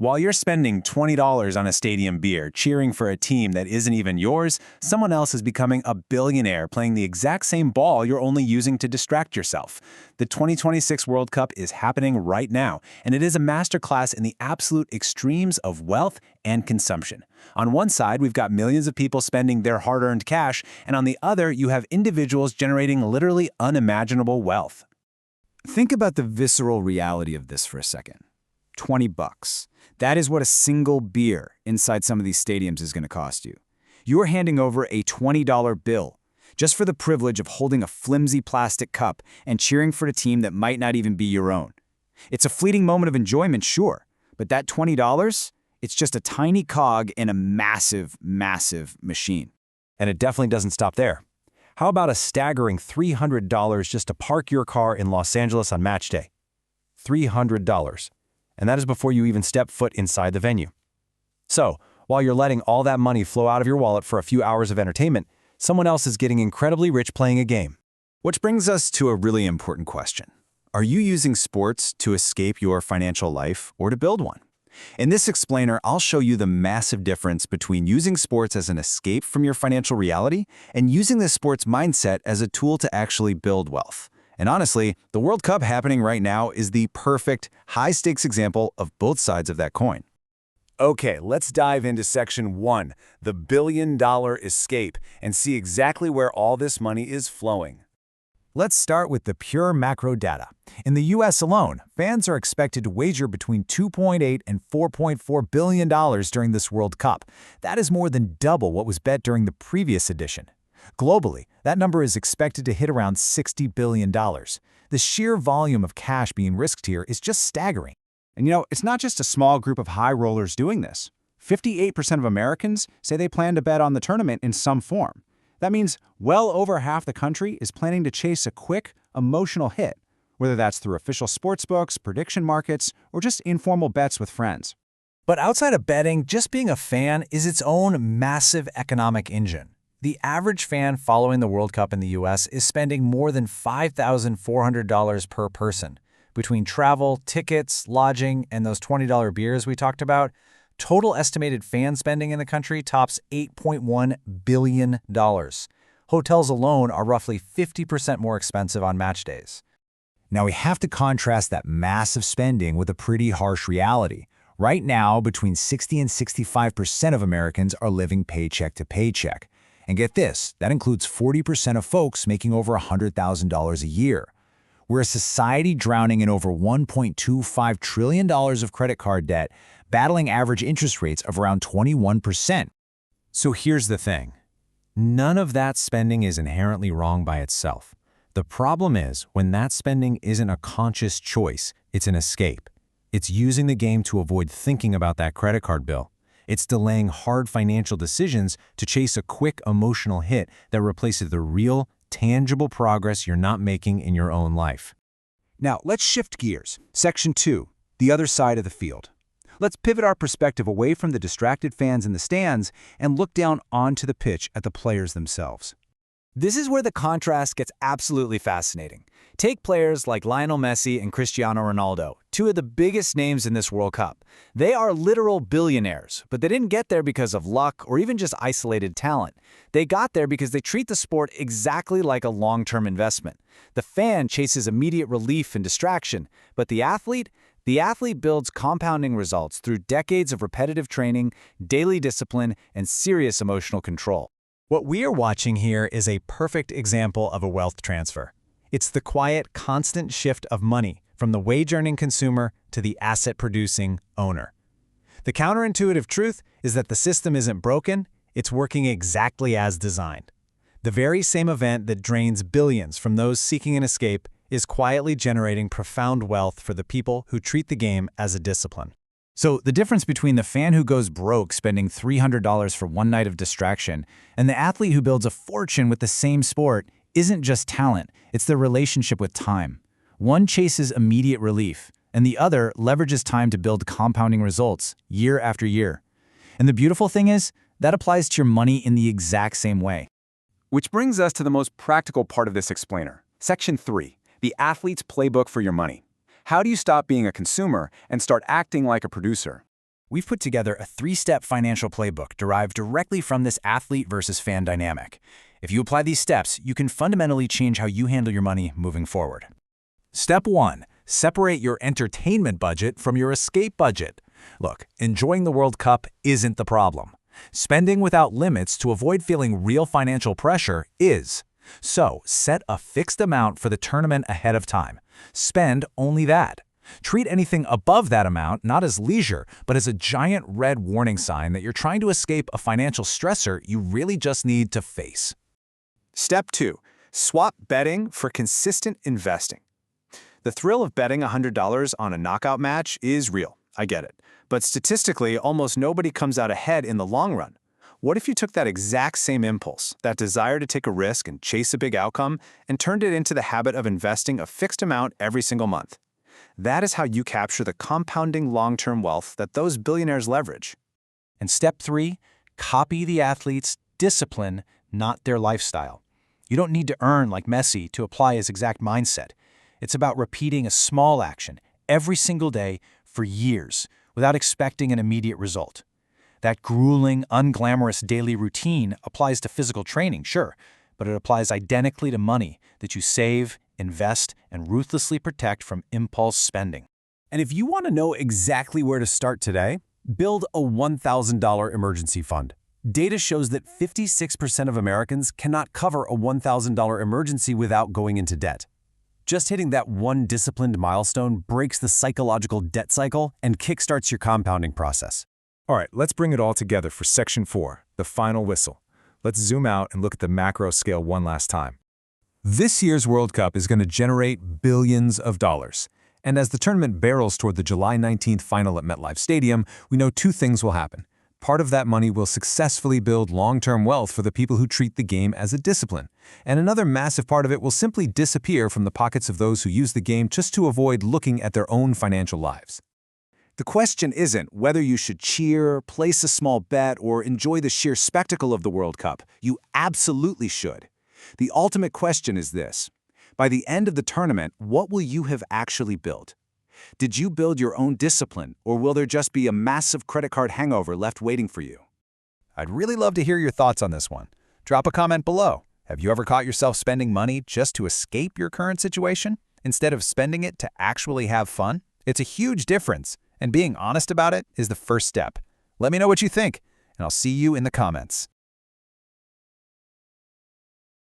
While you're spending $20 on a stadium beer cheering for a team that isn't even yours, someone else is becoming a billionaire playing the exact same ball you're only using to distract yourself. The 2026 World Cup is happening right now, and it is a masterclass in the absolute extremes of wealth and consumption. On one side, we've got millions of people spending their hard-earned cash, and on the other, you have individuals generating literally unimaginable wealth. Think about the visceral reality of this for a second. $20. That is what a single beer inside some of these stadiums is going to cost you. You are handing over a $20 bill just for the privilege of holding a flimsy plastic cup and cheering for a team that might not even be your own. It's a fleeting moment of enjoyment, sure, but that $20, it's just a tiny cog in a massive, massive machine. And it definitely doesn't stop there. How about a staggering $300 just to park your car in Los Angeles on match day? $300. And that is before you even step foot inside the venue. So, while you're letting all that money flow out of your wallet for a few hours of entertainment, someone else is getting incredibly rich playing a game. Which brings us to a really important question. Are you using sports to escape your financial life or to build one? In this explainer, I'll show you the massive difference between using sports as an escape from your financial reality and using the sports mindset as a tool to actually build wealth. And honestly, the World Cup happening right now is the perfect high-stakes example of both sides of that coin. Okay, let's dive into Section 1, the billion-dollar escape, and see exactly where all this money is flowing. Let's start with the pure macro data. In the U.S. alone, fans are expected to wager between $2.8 and $4.4 billion during this World Cup. That is more than double what was bet during the previous edition. Globally, that number is expected to hit around $60 billion. The sheer volume of cash being risked here is just staggering. And it's not just a small group of high rollers doing this. 58% of Americans say they plan to bet on the tournament in some form. That means well over half the country is planning to chase a quick, emotional hit, whether that's through official sportsbooks, prediction markets, or just informal bets with friends. But outside of betting, just being a fan is its own massive economic engine. The average fan following the World Cup in the U.S. is spending more than $5,400 per person. Between travel, tickets, lodging, and those $20 beers we talked about, total estimated fan spending in the country tops $8.1 billion. Hotels alone are roughly 50% more expensive on match days. Now we have to contrast that massive spending with a pretty harsh reality. Right now, between 60 and 65% of Americans are living paycheck to paycheck. And get this, that includes 40% of folks making over $100,000 a year. We're a society drowning in over $1.25 trillion of credit card debt, battling average interest rates of around 21%. So here's the thing. None of that spending is inherently wrong by itself. The problem is when that spending isn't a conscious choice, it's an escape. It's using the game to avoid thinking about that credit card bill. It's delaying hard financial decisions to chase a quick emotional hit that replaces the real, tangible progress you're not making in your own life. Now, let's shift gears. Section 2, the other side of the field. Let's pivot our perspective away from the distracted fans in the stands and look down onto the pitch at the players themselves. This is where the contrast gets absolutely fascinating. Take players like Lionel Messi and Cristiano Ronaldo, two of the biggest names in this World Cup. They are literal billionaires, but they didn't get there because of luck or even just isolated talent. They got there because they treat the sport exactly like a long-term investment. The fan chases immediate relief and distraction, but the athlete builds compounding results through decades of repetitive training, daily discipline, and serious emotional control. What we are watching here is a perfect example of a wealth transfer. It's the quiet, constant shift of money from the wage-earning consumer to the asset-producing owner. The counterintuitive truth is that the system isn't broken, it's working exactly as designed. The very same event that drains billions from those seeking an escape is quietly generating profound wealth for the people who treat the game as a discipline. So the difference between the fan who goes broke spending $300 for one night of distraction and the athlete who builds a fortune with the same sport isn't just talent, it's their relationship with time. One chases immediate relief, and the other leverages time to build compounding results year after year. And the beautiful thing is, that applies to your money in the exact same way. Which brings us to the most practical part of this explainer. Section 3, the athlete's playbook for your money. How do you stop being a consumer and start acting like a producer? we've put together a 3-step financial playbook derived directly from this athlete versus fan dynamic. If you apply these steps, you can fundamentally change how you handle your money moving forward. Step 1. Separate your entertainment budget from your escape budget. Look, enjoying the World Cup isn't the problem. Spending without limits to avoid feeling real financial pressure is. So, set a fixed amount for the tournament ahead of time. Spend only that. Treat anything above that amount not as leisure, but as a giant red warning sign that you're trying to escape a financial stressor you really just need to face. Step 2. Swap betting for consistent investing. The thrill of betting $100 on a knockout match is real, I get it. But statistically, almost nobody comes out ahead in the long run. What if you took that exact same impulse, that desire to take a risk and chase a big outcome, and turned it into the habit of investing a fixed amount every single month? That is how you capture the compounding long-term wealth that those billionaires leverage. And step 3, copy the athlete's discipline, not their lifestyle. You don't need to earn like Messi to apply his exact mindset. It's about repeating a small action every single day for years without expecting an immediate result. That grueling, unglamorous daily routine applies to physical training, sure, but it applies identically to money that you save, invest, and ruthlessly protect from impulse spending. And if you want to know exactly where to start today, build a $1,000 emergency fund. Data shows that 56% of Americans cannot cover a $1,000 emergency without going into debt. Just hitting that one disciplined milestone breaks the psychological debt cycle and kickstarts your compounding process. All right, let's bring it all together for Section 4, the final whistle. Let's zoom out and look at the macro scale one last time. This year's World Cup is going to generate billions of dollars. And as the tournament barrels toward the July 19th final at MetLife Stadium, we know two things will happen. Part of that money will successfully build long-term wealth for the people who treat the game as a discipline. And another massive part of it will simply disappear from the pockets of those who use the game just to avoid looking at their own financial lives. The question isn't whether you should cheer, place a small bet, or enjoy the sheer spectacle of the World Cup. You absolutely should. The ultimate question is this. By the end of the tournament, what will you have actually built? Did you build your own discipline, or will there just be a massive credit card hangover left waiting for you? I'd really love to hear your thoughts on this one. Drop a comment below. Have you ever caught yourself spending money just to escape your current situation, instead of spending it to actually have fun? It's a huge difference, and being honest about it is the first step. Let me know what you think, and I'll see you in the comments.